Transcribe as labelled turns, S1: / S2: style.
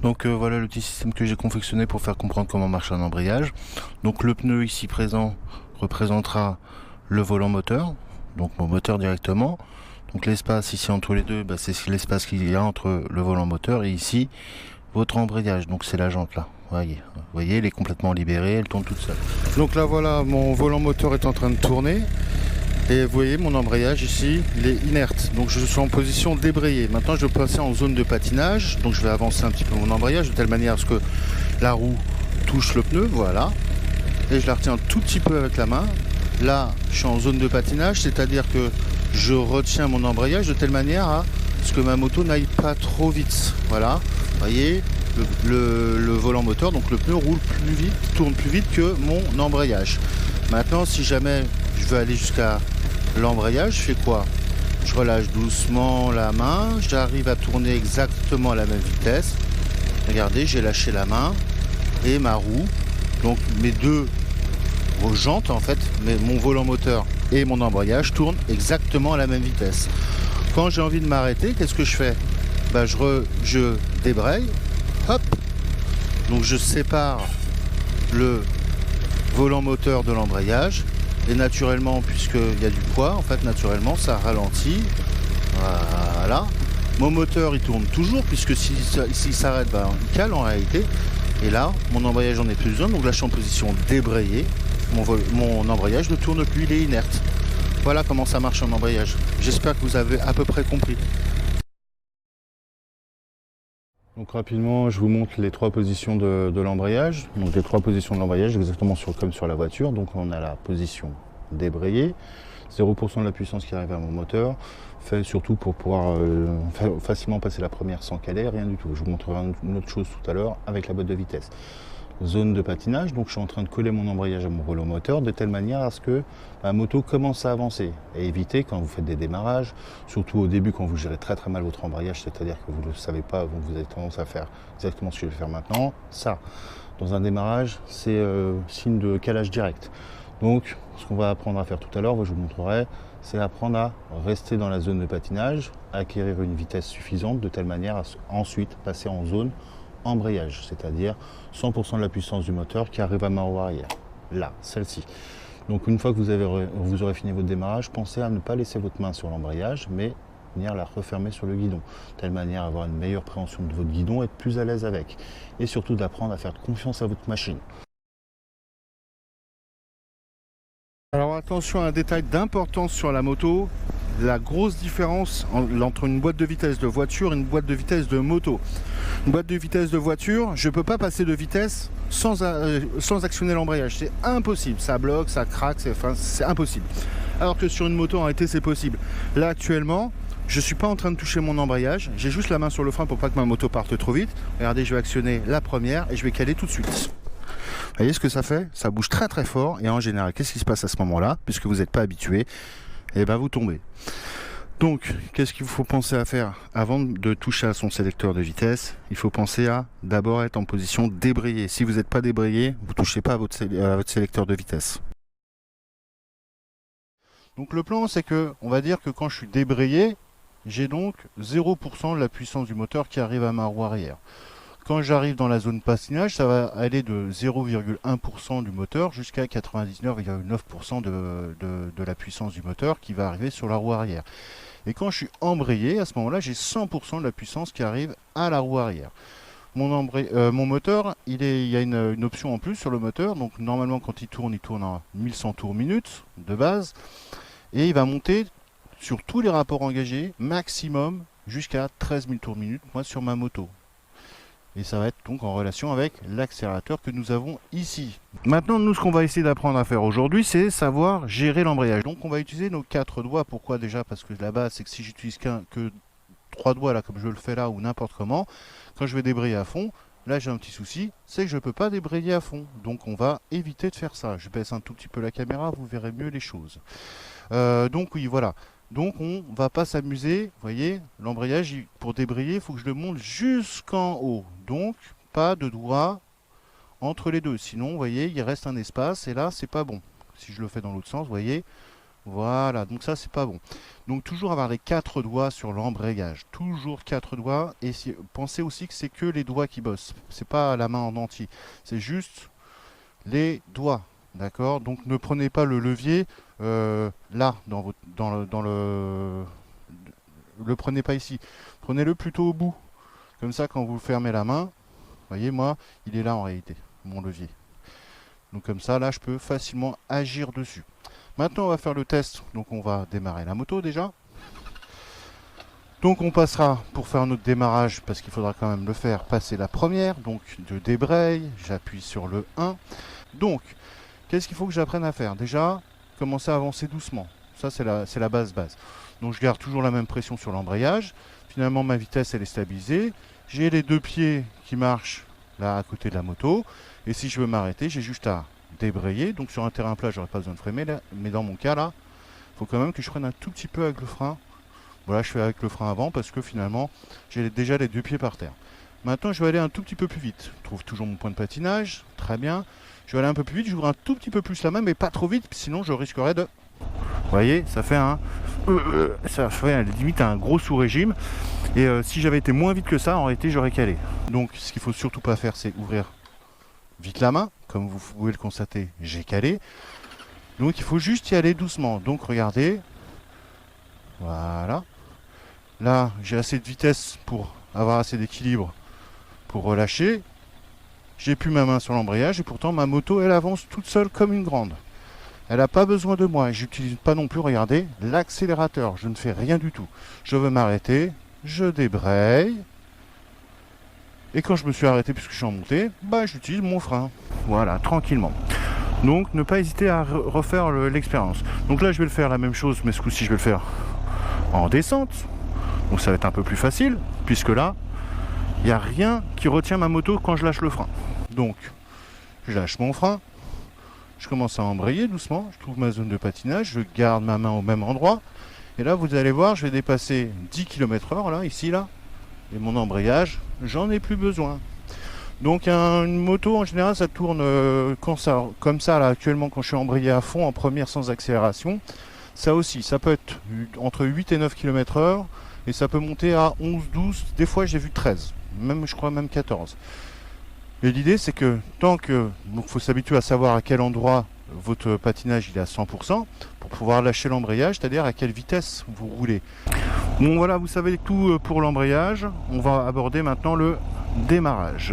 S1: Donc voilà le petit système que j'ai confectionné pour faire comprendre comment marche un embrayage. Donc le pneu ici présent représentera le volant moteur, donc mon moteur directement. Donc l'espace ici entre les deux, c'est l'espace qu'il y a entre le volant moteur et ici votre embrayage. Donc c'est la jante là. Vous voyez, elle est complètement libérée, elle tourne toute seule. Donc là voilà, mon volant moteur est en train de tourner. Et vous voyez mon embrayage ici, il est inerte, donc je suis en position débrayée. Maintenant je vais passer en zone de patinage, donc je vais avancer un petit peu mon embrayage de telle manière à ce que la roue touche le pneu, voilà. Et je la retiens un tout petit peu avec la main. Là je suis en zone de patinage, c'est-à-dire que je retiens mon embrayage de telle manière à ce que ma moto n'aille pas trop vite. Voilà, vous voyez le volant moteur, donc le pneu roule plus vite, tourne plus vite que mon embrayage. Maintenant si jamais je veux aller jusqu'à l'embrayage, je fais quoi? Je relâche doucement la main, j'arrive à tourner exactement à la même vitesse. Regardez, j'ai lâché la main et ma roue, donc mes deux jantes en fait, mon volant moteur et mon embrayage tournent exactement à la même vitesse. Quand j'ai envie de m'arrêter, qu'est-ce que je fais? Je débraye, hop, donc je sépare le volant moteur de l'embrayage. Et naturellement, puisqu'il y a du poids, en fait, naturellement, ça ralentit. Voilà. Mon moteur, il tourne toujours, puisque s'il s'arrête, il cale en réalité. Et là, mon embrayage n'en est plus besoin, donc là, je suis en position débrayée. Mon embrayage ne tourne plus, il est inerte. Voilà comment ça marche en embrayage. J'espère que vous avez à peu près compris. Donc rapidement, je vous montre les trois positions de l'embrayage. Donc les trois positions de l'embrayage, exactement comme sur la voiture. Donc on a la position débrayée, 0% de la puissance qui arrive à mon moteur, fait surtout pour pouvoir facilement passer la première sans caler, rien du tout. Je vous montrerai une autre chose tout à l'heure avec la boîte de vitesse. Zone de patinage, donc je suis en train de coller mon embrayage à mon rouleau moteur de telle manière à ce que ma moto commence à avancer et éviter quand vous faites des démarrages, surtout au début quand vous gérez très très mal votre embrayage, c'est-à-dire que vous ne le savez pas, donc vous avez tendance à faire exactement ce que je vais faire maintenant. Ça, dans un démarrage, c'est signe de calage direct. Donc ce qu'on va apprendre à faire tout à l'heure, je vous montrerai, c'est apprendre à rester dans la zone de patinage, acquérir une vitesse suffisante de telle manière à ensuite passer en zone embrayage, c'est-à-dire 100% de la puissance du moteur qui arrive à ma roue arrière, là, celle-ci. Donc une fois que vous aurez fini votre démarrage, pensez à ne pas laisser votre main sur l'embrayage, mais venir la refermer sur le guidon, de telle manière à avoir une meilleure préhension de votre guidon, être plus à l'aise avec, et surtout d'apprendre à faire confiance à votre machine. Alors attention à un détail d'importance sur la moto, la grosse différence entre une boîte de vitesse de voiture et une boîte de vitesse de moto. Une boîte de vitesse de voiture, je ne peux pas passer de vitesse sans actionner l'embrayage. C'est impossible, ça bloque, ça craque, c'est impossible. Alors que sur une moto, en réalité, c'est possible. Là, actuellement, je ne suis pas en train de toucher mon embrayage. J'ai juste la main sur le frein pour pas que ma moto parte trop vite. Regardez, je vais actionner la première et je vais caler tout de suite. Vous voyez ce que ça fait? Ça bouge très très fort et en général, qu'est-ce qui se passe à ce moment-là? Puisque vous n'êtes pas habitué, et vous tombez. Donc, qu'est-ce qu'il faut penser à faire avant de toucher à son sélecteur de vitesse? Il faut penser à d'abord être en position débrayée. Si vous n'êtes pas débrayé, vous ne touchez pas à votre sélecteur de vitesse. Donc le plan, c'est que, on va dire que quand je suis débrayé, j'ai donc 0% de la puissance du moteur qui arrive à ma roue arrière. Quand j'arrive dans la zone patinage, ça va aller de 0,1% du moteur jusqu'à 99,9% de la puissance du moteur qui va arriver sur la roue arrière. Et quand je suis embrayé, à ce moment-là, j'ai 100% de la puissance qui arrive à la roue arrière. Mon moteur, il y a une option en plus sur le moteur. Donc normalement, quand il tourne à 1100 tours minute de base. Et il va monter sur tous les rapports engagés, maximum jusqu'à 13 000 tours minute, moi sur ma moto. Et ça va être donc en relation avec l'accélérateur que nous avons ici. Maintenant, nous, ce qu'on va essayer d'apprendre à faire aujourd'hui, c'est savoir gérer l'embrayage. Donc, on va utiliser nos 4 doigts. Pourquoi déjà? Parce que la base, c'est que si j'utilise que 3 doigts, là, comme je le fais là, ou n'importe comment, quand je vais débrayer à fond, là, j'ai un petit souci, c'est que je ne peux pas débrayer à fond. Donc, on va éviter de faire ça. Je baisse un tout petit peu la caméra, vous verrez mieux les choses. Donc, oui, voilà. Donc on ne va pas s'amuser, vous voyez, l'embrayage, pour débrayer, il faut que je le monte jusqu'en haut. Donc pas de doigts entre les deux, sinon vous voyez, il reste un espace et là c'est pas bon. Si je le fais dans l'autre sens, vous voyez,
S2: Voilà, donc ça c'est pas bon. Donc toujours avoir les 4 doigts sur l'embrayage, toujours 4 doigts. Et pensez aussi que c'est que les doigts qui bossent, c'est pas la main en entier, c'est juste les doigts, d'accord? Donc ne prenez pas le levier là le prenez pas ici, prenez-le plutôt au bout. Comme ça, quand vous fermez la main, voyez, moi, il est là en réalité, mon levier. Donc comme ça, là, je peux facilement agir dessus. Maintenant, on va faire le test. Donc on va démarrer la moto déjà. Donc on passera, pour faire notre démarrage, parce qu'il faudra quand même le faire, passer la première. Donc je débraye, j'appuie sur le 1. Donc, qu'est-ce qu'il faut que j'apprenne à faire? Déjà, commencer à avancer doucement. Ça, c'est la base. Donc je garde toujours la même pression sur l'embrayage. Finalement, ma vitesse, elle est stabilisée. J'ai les 2 pieds qui marchent là à côté de la moto. Et si je veux m'arrêter, j'ai juste à débrayer. Donc sur un terrain plat, j'aurais pas besoin de freiner. Là. Mais dans mon cas, là, il faut quand même que je freine un tout petit peu avec le frein. Voilà, je fais avec le frein avant parce que finalement, j'ai déjà les 2 pieds par terre. Maintenant, je vais aller un tout petit peu plus vite. Je trouve toujours mon point de patinage. Très bien. Je vais aller un peu plus vite. J'ouvre un tout petit peu plus la main, mais pas trop vite. Sinon, je risquerais de... Vous voyez, ça fait limite un gros sous-régime. Et si j'avais été moins vite que ça, en réalité, j'aurais calé. Donc, ce qu'il faut surtout pas faire, c'est ouvrir vite la main. Comme vous pouvez le constater, j'ai calé. Donc, il faut juste y aller doucement. Donc, regardez. Voilà. Là, j'ai assez de vitesse pour avoir assez d'équilibre pour relâcher. J'ai plus ma main sur l'embrayage et pourtant ma moto, elle avance toute seule comme une grande. Elle n'a pas besoin de moi. J'utilise pas non plus, regardez, l'accélérateur. Je ne fais rien du tout. Je veux m'arrêter, je débraye. Et quand je me suis arrêté puisque je suis en montée, bah j'utilise mon frein. Voilà, tranquillement. Donc ne pas hésiter à refaire l'expérience. Donc là je vais le faire la même chose, mais ce coup-ci je vais le faire en descente. Donc ça va être un peu plus facile, puisque là, il n'y a rien qui retient ma moto quand je lâche le frein. Donc, je lâche mon frein, je commence à embrayer doucement, je trouve ma zone de patinage, je garde ma main au même endroit. Et là, vous allez voir, je vais dépasser 10 km/h, là, ici, là. Et mon embrayage, j'en ai plus besoin. Donc une moto, en général, ça tourne comme ça, là, actuellement, quand je suis embrayé à fond, en première sans accélération. Ça aussi, ça peut être entre 8 et 9 km/h. Et ça peut monter à 11, 12, des fois j'ai vu 13, même je crois même 14. Et l'idée c'est que tant que... Donc il faut s'habituer à savoir à quel endroit votre patinage il est à 100% pour pouvoir lâcher l'embrayage, c'est-à-dire à quelle vitesse vous roulez. Bon voilà, vous savez tout pour l'embrayage. On va aborder maintenant le démarrage.